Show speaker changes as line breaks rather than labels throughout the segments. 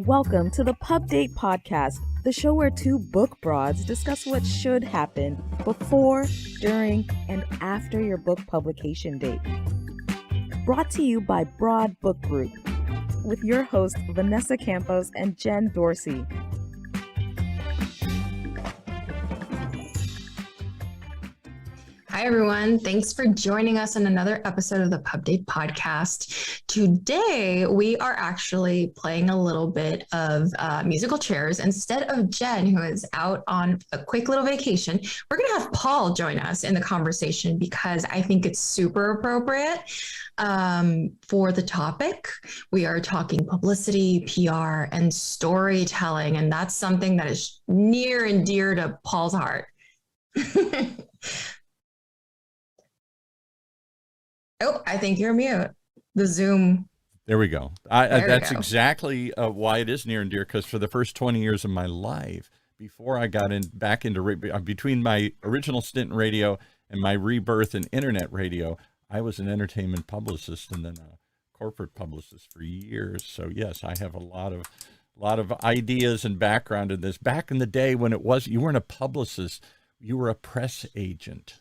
Welcome to the Pub Date Podcast, the show where two book broads discuss what should happen before, during, and after your book publication date. Brought to you by Broad Book Group, with your hosts Vanessa Campos and Jen Dorsey.
Hi, everyone. Thanks for joining us in another episode of the Pub Date Podcast. Today, we are actually playing a little bit of musical chairs. Instead of Jen, who is out on a quick little vacation, we're going to have Paul join us in the conversation because I think it's super appropriate for the topic. We are talking publicity, PR, and storytelling, and that's something that is near and dear to Paul's heart. Oh, I think you're mute. The Zoom.
There we go. That's exactly why it is near and dear, because for the first 20 years of my life, before I got back into between my original stint in radio and my rebirth in internet radio, I was an entertainment publicist and then a corporate publicist for years. So yes, I have a lot of ideas and background in this. Back in the day when you weren't a publicist, you were a press agent.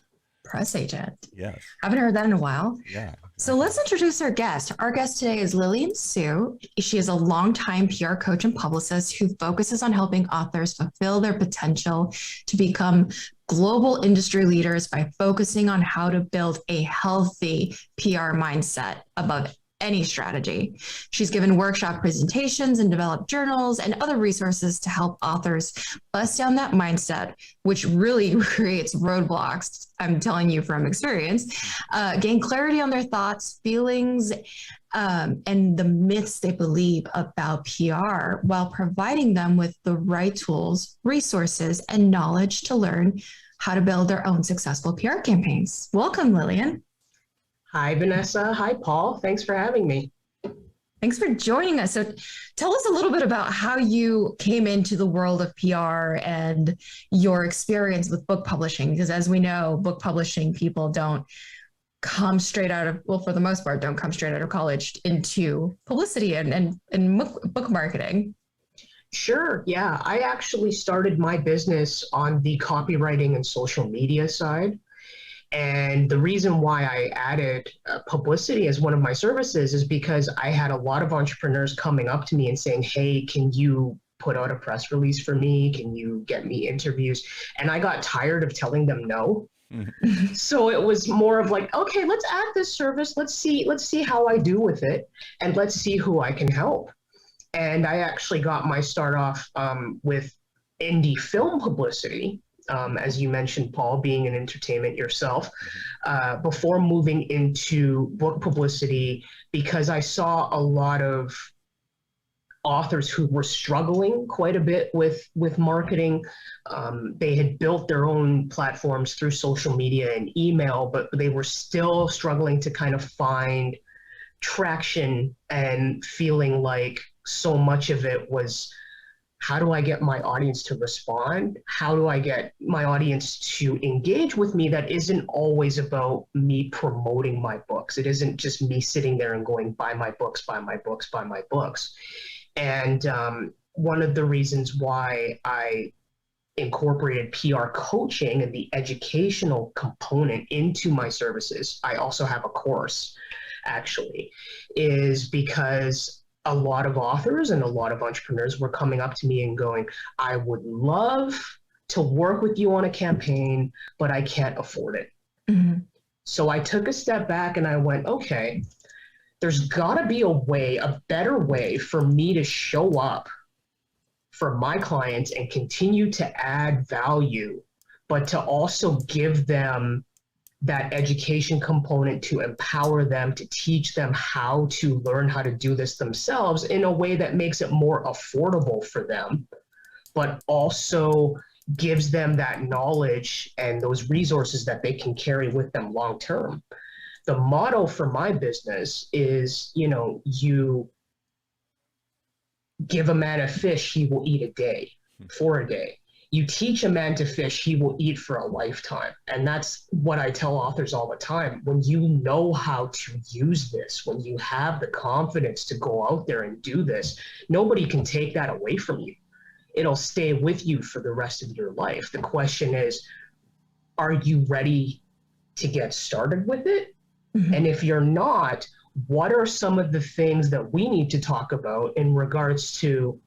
Press agent.
Yes.
Haven't heard that in a while.
Yeah. Exactly.
So let's introduce our guest. Our guest today is Lilian Sue. She is a longtime PR coach and publicist who focuses on helping authors fulfill their potential to become global industry leaders by focusing on how to build a healthy PR mindset above any strategy. She's given workshop presentations and developed journals and other resources to help authors bust down that mindset, which really creates roadblocks, I'm telling you from experience, gain clarity on their thoughts, feelings, and the myths they believe about PR, while providing them with the right tools, resources, and knowledge to learn how to build their own successful PR campaigns. Welcome, Lillian.
Hi, Vanessa. Hi, Paul. Thanks for having me.
Thanks for joining us. So tell us a little bit about how you came into the world of PR and your experience with book publishing, because as we know, book publishing people don't come straight out of, well, for the most part, don't come straight out of college into publicity and book marketing.
Sure. Yeah. I actually started my business on the copywriting and social media side. And the reason why I added publicity as one of my services is because I had a lot of entrepreneurs coming up to me and saying, hey, can you put out a press release for me? Can you get me interviews? And I got tired of telling them no. Mm-hmm. So it was more of like, okay, let's add this service. Let's see how I do with it. And let's see who I can help. And I actually got my start off with indie film publicity. As you mentioned, Paul, being in entertainment yourself, before moving into book publicity, because I saw a lot of authors who were struggling quite a bit with marketing. They had built their own platforms through social media and email, but they were still struggling to kind of find traction and feeling like so much of it was, how do I get my audience to respond? How do I get my audience to engage with me? That isn't always about me promoting my books. It isn't just me sitting there and going, buy my books, buy my books, buy my books. And one of the reasons why I incorporated PR coaching and the educational component into my services, I also have a course actually, is because a lot of authors and a lot of entrepreneurs were coming up to me and going, I would love to work with you on a campaign, but I can't afford it. Mm-hmm. So I took a step back and I went, okay, there's gotta be a better way for me to show up for my clients and continue to add value, but to also give them that education component to empower them, to teach them how to learn how to do this themselves in a way that makes it more affordable for them, but also gives them that knowledge and those resources that they can carry with them long term. The motto for my business is, you give a man a fish, he will eat a day, for a day. you teach a man to fish, he will eat for a lifetime. And that's what I tell authors all the time. When you know how to use this, when you have the confidence to go out there and do this, nobody can take that away from you. It'll stay with you for the rest of your life. The question is, are you ready to get started with it? Mm-hmm. And if you're not, what are some of the things that we need to talk about in regards to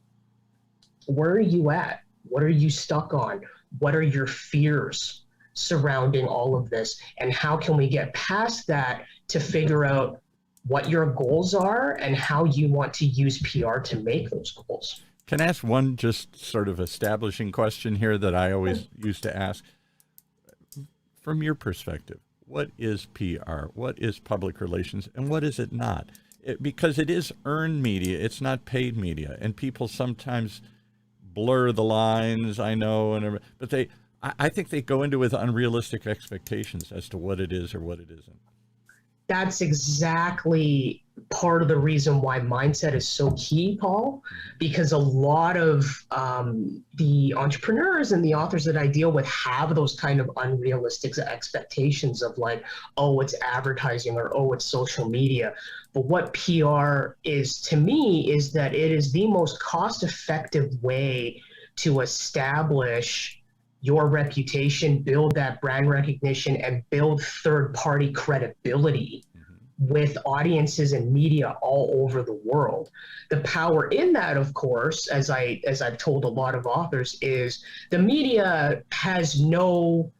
where are you at? What are you stuck on? What are your fears surrounding all of this? And how can we get past that to figure out what your goals are and how you want to use PR to make those goals?
Can I ask one just sort of establishing question here that I always used to ask? From your perspective, what is PR? What is public relations? And what is it not? Because it is earned media. It's not paid media. And people sometimes blur the lines, I know, but I think they go into with unrealistic expectations as to what it is or what it isn't.
That's exactly part of the reason why mindset is so key, Paul, because a lot of the entrepreneurs and the authors that I deal with have those kind of unrealistic expectations of like, oh, it's advertising or, oh, it's social media. But what PR is to me is that it is the most cost-effective way to establish your reputation, build that brand recognition, and build third-party credibility with audiences and media all over the world. The power in that, of course, as I've told a lot of authors, is the media has no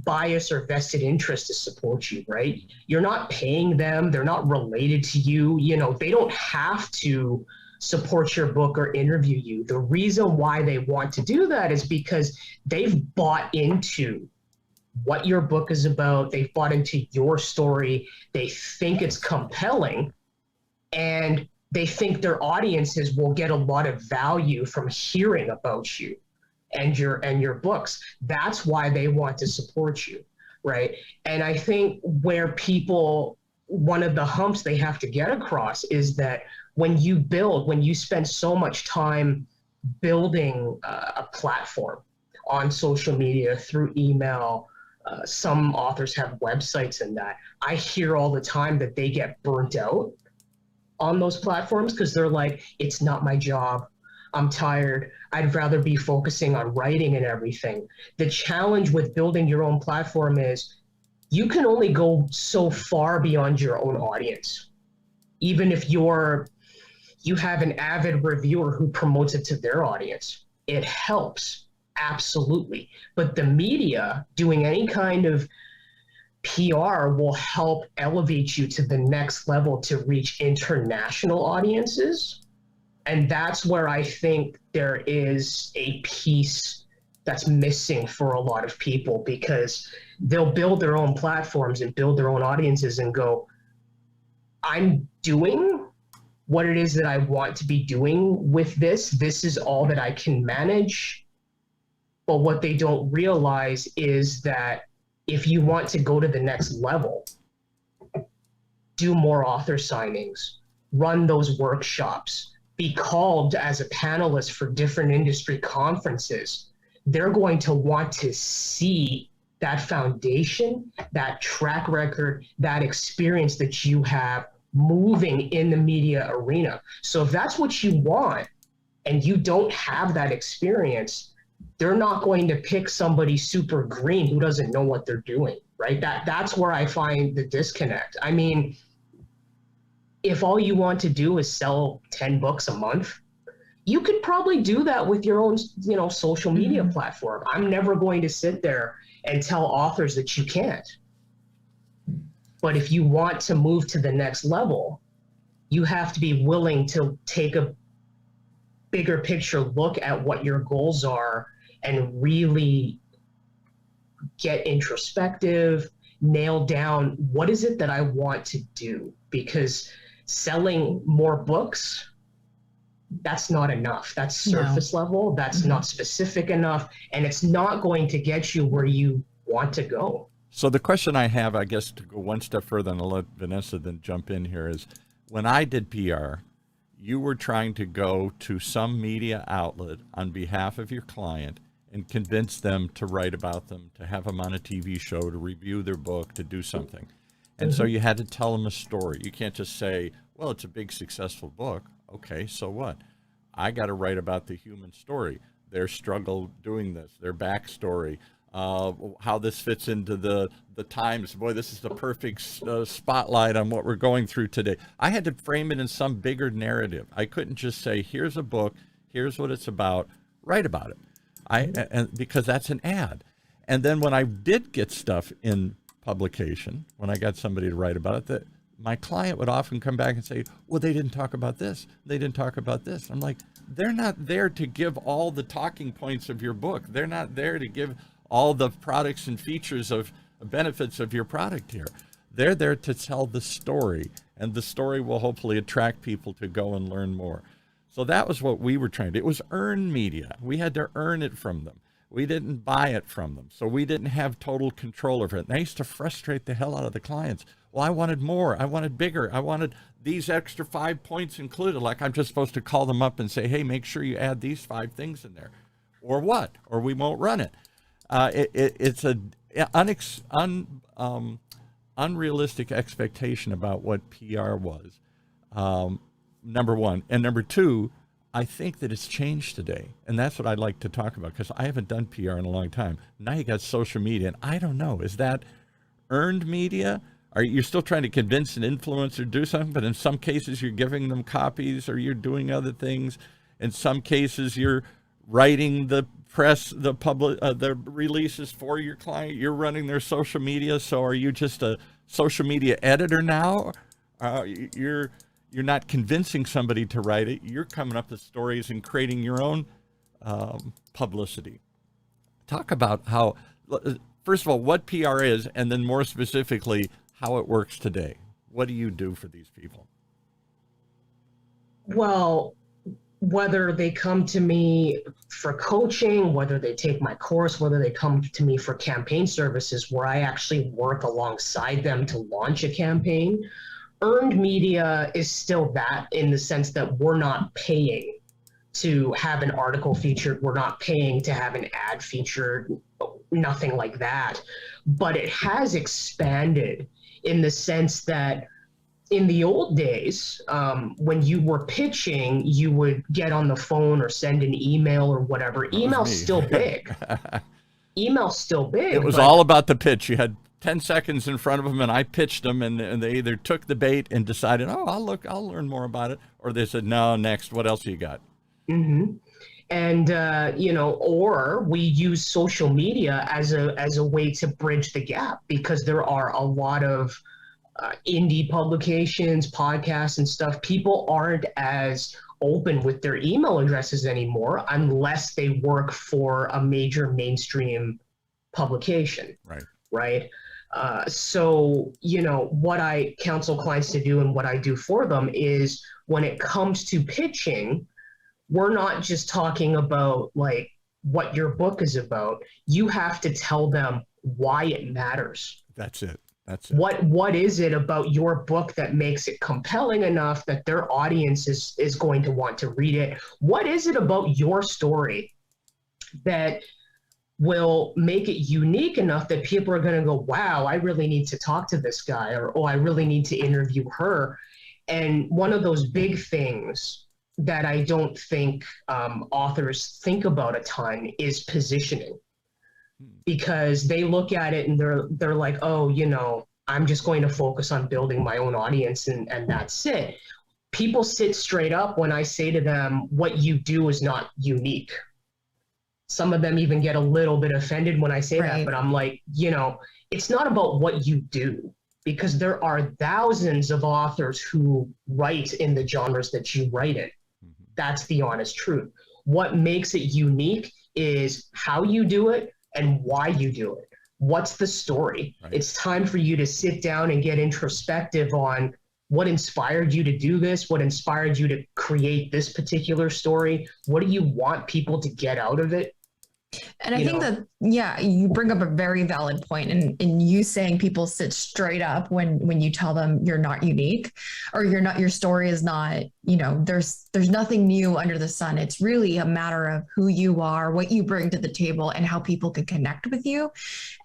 bias or vested interest to support you, right? You're not paying them. They're not related to you. You know, they don't have to support your book or interview you. The reason why they want to do that is because they've bought into what your book is about. They've bought into your story. They think it's compelling, and they think their audiences will get a lot of value from hearing about you and your books. That's why they want to support you, right? And I think where people, one of the humps they have to get across is that when you spend so much time building a platform on social media through email, some authors have websites and that. I hear all the time that they get burnt out on those platforms because they're like, it's not my job. I'm tired. I'd rather be focusing on writing and everything. The challenge with building your own platform is you can only go so far beyond your own audience. Even if you have an avid reviewer who promotes it to their audience, it helps. Absolutely. But the media doing any kind of PR will help elevate you to the next level to reach international audiences. And that's where I think there is a piece that's missing for a lot of people, because they'll build their own platforms and build their own audiences and go, I'm doing what it is that I want to be doing with this. This is all that I can manage. But what they don't realize is that if you want to go to the next level, do more author signings, run those workshops, be called as a panelist for different industry conferences. They're going to want to see that foundation, that track record, that experience that you have moving in the media arena. So if that's what you want and you don't have that experience, they're not going to pick somebody super green who doesn't know what they're doing, right? That's where I find the disconnect. I mean, if all you want to do is sell 10 books a month, you could probably do that with your own, social media platform. I'm never going to sit there and tell authors that you can't. But if you want to move to the next level, you have to be willing to take a bigger picture look at what your goals are and really get introspective, nail down what is it that I want to do, because selling more books, that's not enough. That's surface level. That's not specific enough. And it's not going to get you where you want to go.
So the question I have, I guess, to go one step further, and I'll let Vanessa then jump in here, is when I did PR, you were trying to go to some media outlet on behalf of your client and convince them to write about them, to have them on a TV show, to review their book, to do something. And so you had to tell them a story. You can't just say, well, it's a big successful book. Okay, so what? I got to write about the human story, their struggle doing this, their backstory, how this fits into the times. Boy, this is the perfect spotlight on what we're going through today. I had to frame it in some bigger narrative. I couldn't just say, here's a book, here's what it's about, write about it. And because that's an ad. And then when I did get stuff in publication, when I got somebody to write about it, that my client would often come back and say, well, they didn't talk about this. They didn't talk about this. I'm like, they're not there to give all the talking points of your book. They're not there to give all the products and features of benefits of your product here. They're there to tell the story, and the story will hopefully attract people to go and learn more. So that was what we were trying to do. It was earned media. We had to earn it from them. We didn't buy it from them. So we didn't have total control over it. And I used to frustrate the hell out of the clients. Well, I wanted more. I wanted bigger. I wanted these extra 5 points included. Like I'm just supposed to call them up and say, hey, make sure you add these 5 things in there. Or what? Or we won't run it. It's an unrealistic expectation about what PR was, number one. And number two, I think that it's changed today. And that's what I'd like to talk about, because I haven't done PR in a long time. Now you got social media, and I don't know, is that earned media? Are you still trying to convince an influencer to do something, but in some cases you're giving them copies or you're doing other things. In some cases you're writing the press, the public, the releases for your client. You're running their social media. So are you just a social media editor now? You're not convincing somebody to write it. You're coming up with stories and creating your own publicity. Talk about how, first of all, what PR is, and then more specifically, how it works today. What do you do for these people?
Well, whether they come to me for coaching, whether they take my course, whether they come to me for campaign services where I actually work alongside them to launch a campaign, earned media is still that, in the sense that we're not paying to have an article featured. We're not paying to have an ad featured, nothing like that. But it has expanded in the sense that in the old days, when you were pitching, you would get on the phone or send an email or whatever. Email's still big. Email's still big.
It was all about the pitch. You had 10 seconds in front of them, and I pitched them, and they either took the bait and decided, oh, I'll learn more about it, or they said, no, next, what else you got?
Mm-hmm. And, or we use social media as a way to bridge the gap, because there are a lot of indie publications, podcasts and stuff. People aren't as open with their email addresses anymore unless they work for a major mainstream publication. Right. So, what I counsel clients to do and what I do for them is, when it comes to pitching, we're not just talking about like what your book is about. You have to tell them why it matters.
That's it.
What is it about your book that makes it compelling enough that their audience is going to want to read it? What is it about your story that will make it unique enough that people are going to go, wow, I really need to talk to this guy, or, oh, I really need to interview her. And one of those big things that I don't think authors think about a ton is positioning. Because they look at it and they're like, oh, I'm just going to focus on building my own audience and that's it. People sit straight up when I say to them, what you do is not unique. Some of them even get a little bit offended when I say that, but I'm like, it's not about what you do, because there are thousands of authors who write in the genres that you write in. That's the honest truth. What makes it unique is how you do it and why you do it. What's the story? Right. It's time for you to sit down and get introspective on what inspired you to do this, what inspired you to create this particular story. What do you want people to get out of it?
And I think that, yeah, you bring up a very valid point in you saying people sit straight up when you tell them you're not unique or your story is not, there's nothing new under the sun. It's really a matter of who you are, what you bring to the table and how people can connect with you.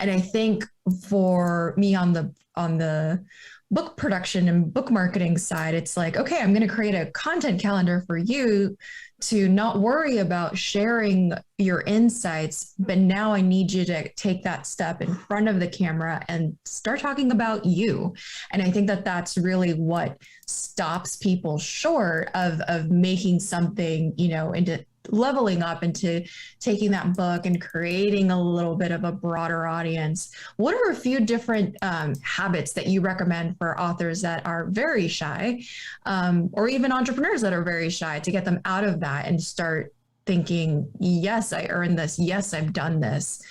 And I think for me on the book production and book marketing side, it's like, okay, I'm going to create a content calendar for you to not worry about sharing your insights, but now I need you to take that step in front of the camera and start talking about you. And I think that that's really what stops people short of making something, into leveling up into taking that book and creating a little bit of a broader audience. What are a few different habits that you recommend for authors that are very shy, or even entrepreneurs that are very shy, to get them out of that and start thinking, yes, I earned this. Yes, I've done this.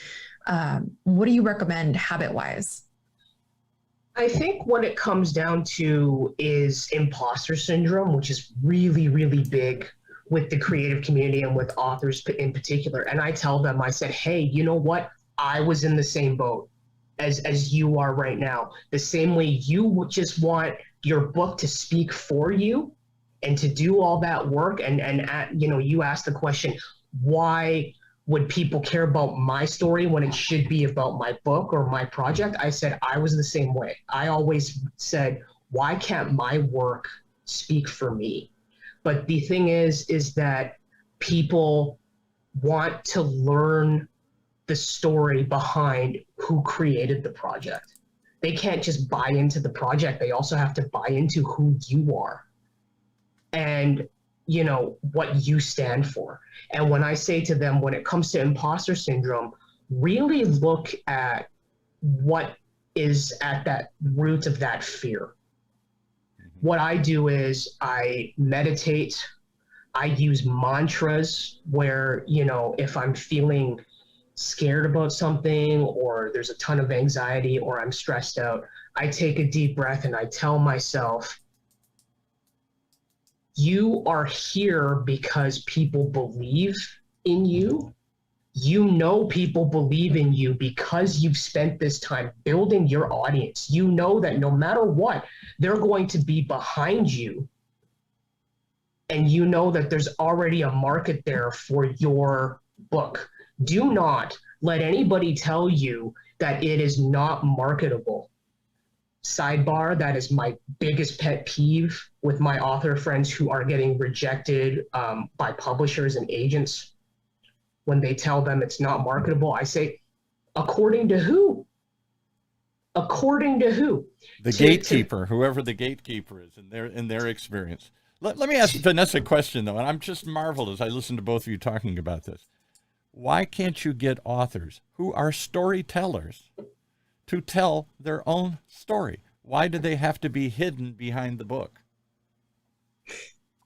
What do you recommend habit-wise?
I think what it comes down to is imposter syndrome, which is really, really big with the creative community and with authors in particular. And I tell them, I said, hey, you know what? I was in the same boat as you are right now. The same way you would just want your book to speak for you and to do all that work. And you asked the question, why would people care about my story when it should be about my book or my project? I said, I was the same way. I always said, why can't my work speak for me? But the thing is that people want to learn the story behind who created the project. They can't just buy into the project. They also have to buy into who you are and, what you stand for. And when I say to them, when it comes to imposter syndrome, really look at what is at that root of that fear. What I do is I meditate. I use mantras where, if I'm feeling scared about something or there's a ton of anxiety or I'm stressed out, I take a deep breath and I tell myself, you are here because people believe in you. People believe in you because you've spent this time building your audience. You know that no matter what, they're going to be behind you. And you know that there's already a market there for your book. Do not let anybody tell you that it is not marketable. Sidebar, that is my biggest pet peeve with my author friends who are getting rejected by publishers and agents. When they tell them it's not marketable, I say, according to who? According to who?
The gatekeeper, whoever the gatekeeper is in their experience. Let me ask Vanessa a question, though, and I'm just marveled as I listen to both of you talking about this. Why can't you get authors who are storytellers to tell their own story? Why do they have to be hidden behind the book?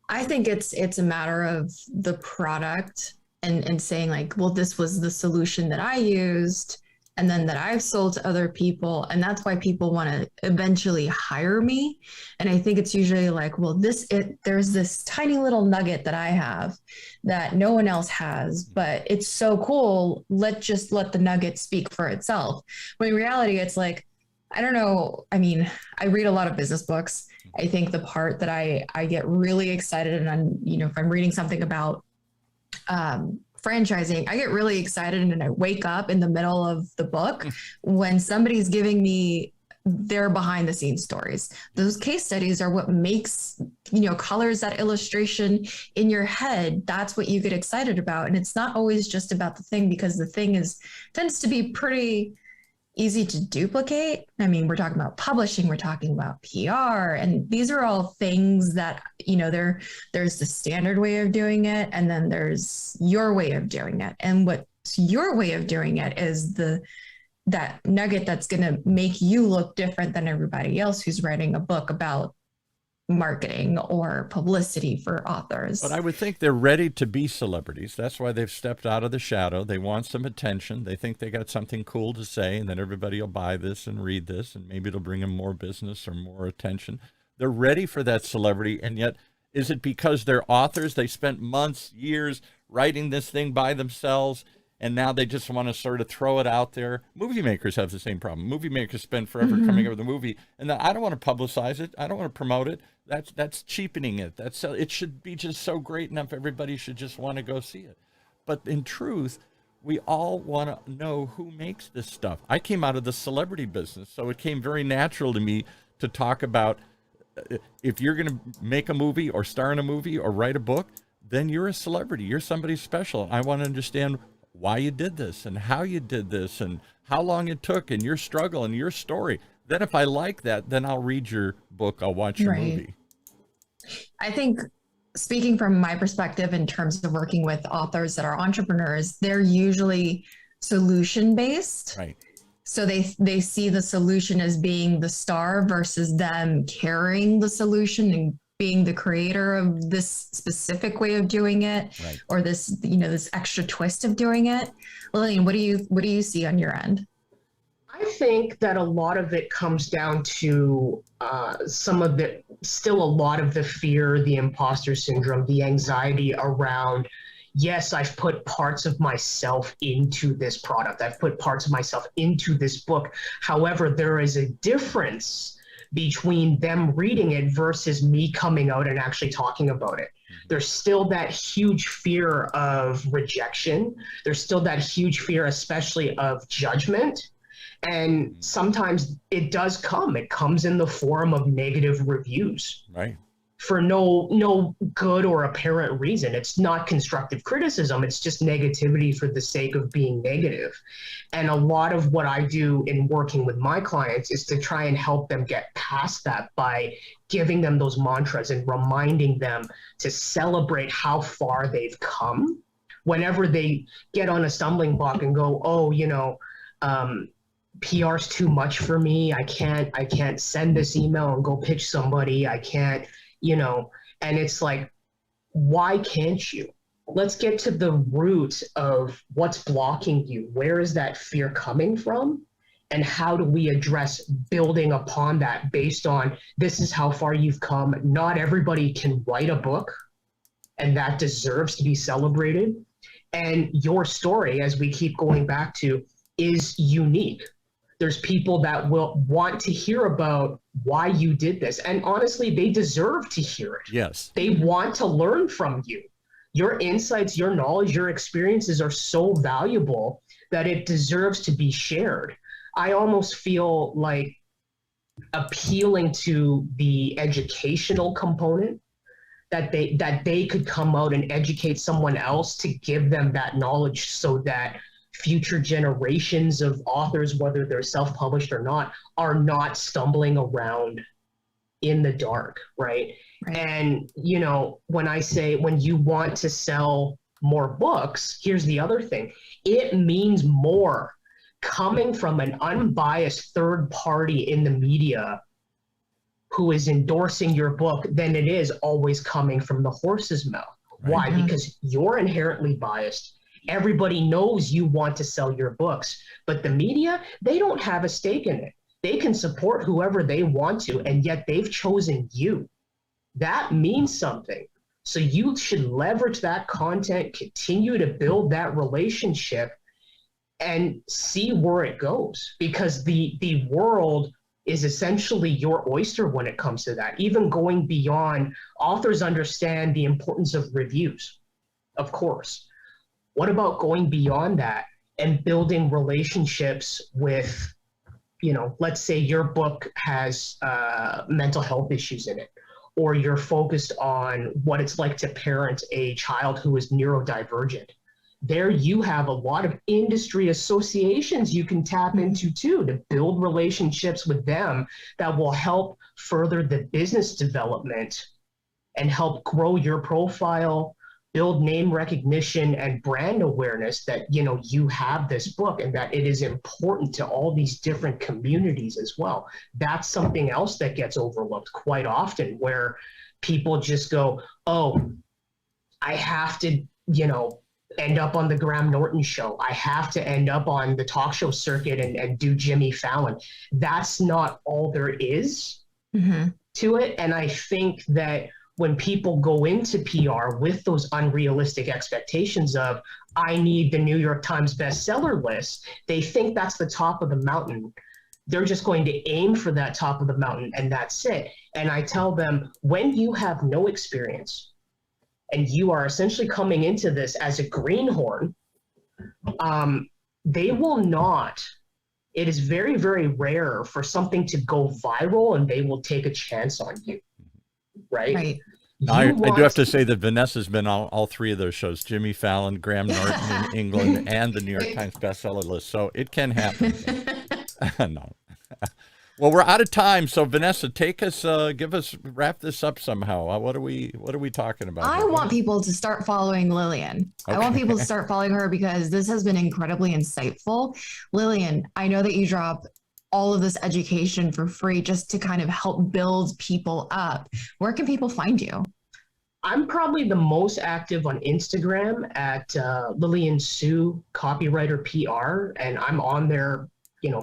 I think it's a matter of the product and saying like, well, this was the solution that I used and then that I've sold to other people. And that's why people want to eventually hire me. And I think it's usually like, well, there's this tiny little nugget that I have that no one else has, but it's so cool. Let's just let the nugget speak for itself. When in reality, it's like, I don't know. I mean, I read a lot of business books. I think the part that I get really excited and if I'm reading something about franchising, I get really excited and I wake up in the middle of the book when somebody's giving me their behind the scenes stories. Those case studies are what makes, colors that illustration in your head. That's what you get excited about. And it's not always just about the thing, because the thing tends to be pretty easy to duplicate. I mean, we're talking about publishing, we're talking about PR, and these are all things that, there's the standard way of doing it, and then there's your way of doing it. And what's your way of doing it is that nugget that's going to make you look different than everybody else who's writing a book about marketing or publicity for authors.
But I would think they're ready to be celebrities. That's why they've stepped out of the shadow. They want some attention. They think they got something cool to say, and then everybody will buy this and read this, and maybe it'll bring them more business or more attention. They're ready for that celebrity, and yet is it because they're authors? They spent months, years writing this thing by themselves, And now they just want to sort of throw it out there. Movie makers have the same problem. Movie makers spend forever coming up with a movie, and then I don't want to publicize it. I don't want to promote it. That's cheapening it. It should be just so great enough. Everybody should just want to go see it. But in truth, we all want to know who makes this stuff. I came out of the celebrity business, so it came very natural to me to talk about if you're going to make a movie or star in a movie or write a book, then you're a celebrity. You're somebody special. I want to understand why you did this and how you did this and how long it took and your struggle and your story. Then if I like that, then I'll read your book. I'll watch your movie.
I think speaking from my perspective in terms of working with authors that are entrepreneurs, they're usually solution-based.
Right.
So they see the solution as being the star versus them carrying the solution and being the creator of this specific way of doing it, right, or this, this extra twist of doing it. Lillian, what do you see on your end?
I think that a lot of it comes down to still a lot of the fear, the imposter syndrome, the anxiety around, yes, I've put parts of myself into this product. I've put parts of myself into this book. However, there is a difference between them reading it versus me coming out and actually talking about it. There's still that huge fear of rejection. There's still that huge fear, especially of judgment. And sometimes it does come. It comes in the form of negative reviews.
Right.
For no good or apparent reason. It's not constructive criticism. It's just negativity for the sake of being negative. And a lot of what I do in working with my clients is to try and help them get past that by giving them those mantras and reminding them to celebrate how far they've come. Whenever they get on a stumbling block and go, PR's too much for me. I can't send this email and go pitch somebody. I can't, and it's like, why can't you? Let's get to the root of what's blocking you. Where is that fear coming from? And how do we address building upon that based on this is how far you've come? Not everybody can write a book, and that deserves to be celebrated. And your story, as we keep going back to, is unique. There's people that will want to hear about why you did this. And honestly, they deserve to hear it.
Yes.
They want to learn from you. Your insights, your knowledge, your experiences are so valuable that it deserves to be shared. I almost feel like appealing to the educational component, that they could come out and educate someone else to give them that knowledge so that future generations of authors, whether they're self-published or not, are not stumbling around in the dark, right? And, when you want to sell more books, here's the other thing. It means more coming from an unbiased third party in the media who is endorsing your book than it is always coming from the horse's mouth. Why? Because you're inherently biased. Everybody knows you want to sell your books, but the media, they don't have a stake in it. They can support whoever they want to, and yet they've chosen you. That means something. So you should leverage that content, continue to build that relationship, and see where it goes, because the world is essentially your oyster when it comes to that. Even going beyond, authors understand the importance of reviews, of course. What about going beyond that and building relationships with, let's say your book has mental health issues in it, or you're focused on what it's like to parent a child who is neurodivergent. There you have a lot of industry associations you can tap into too, to build relationships with them that will help further the business development and help grow your profile, build name recognition and brand awareness that, you have this book and that it is important to all these different communities as well. That's something else that gets overlooked quite often, where people just go, oh, I have to, end up on the Graham Norton show. I have to end up on the talk show circuit and do Jimmy Fallon. That's not all there is to it. And I think that when people go into PR with those unrealistic expectations of, I need the New York Times bestseller list, they think that's the top of the mountain. They're just going to aim for that top of the mountain and that's it. And I tell them, when you have no experience and you are essentially coming into this as a greenhorn, they will not. It is very, very rare for something to go viral and they will take a chance on you. Right.
I do have to say that Vanessa's been on all three of those shows, Jimmy Fallon, Graham Norton in England, and the New York Times bestseller list. So it can happen. No. Well, we're out of time. So Vanessa, take us, wrap this up somehow. What are we talking about?
I want people to start following Lillian. Okay. I want people to start following her because this has been incredibly insightful. Lillian, I know that you drop all of this education for free just to kind of help build people up. Where can people find you?
I'm probably the most active on Instagram at Lilian Sue, copywriter PR, and I'm on there,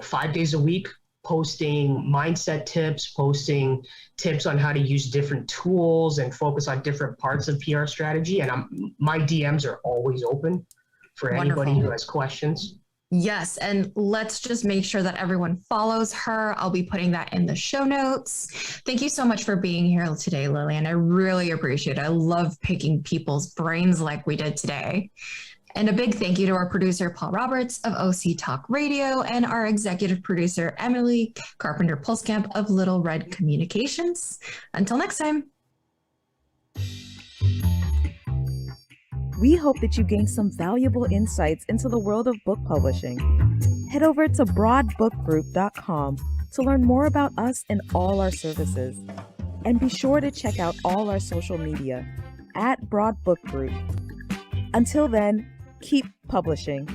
5 days a week, posting mindset tips, posting tips on how to use different tools and focus on different parts of PR strategy. And my DMs are always open for anybody who has questions.
Yes. And let's just make sure that everyone follows her. I'll be putting that in the show notes. Thank you so much for being here today, Lillian. I really appreciate it. I love picking people's brains like we did today. And a big thank you to our producer, Paul Roberts of OC Talk Radio, and our executive producer, Emily Carpenter-Pulskamp of Little Red Communications. Until next time.
We hope that you gained some valuable insights into the world of book publishing. Head over to broadbookgroup.com to learn more about us and all our services. And be sure to check out all our social media at Broad Book Group. Until then, keep publishing.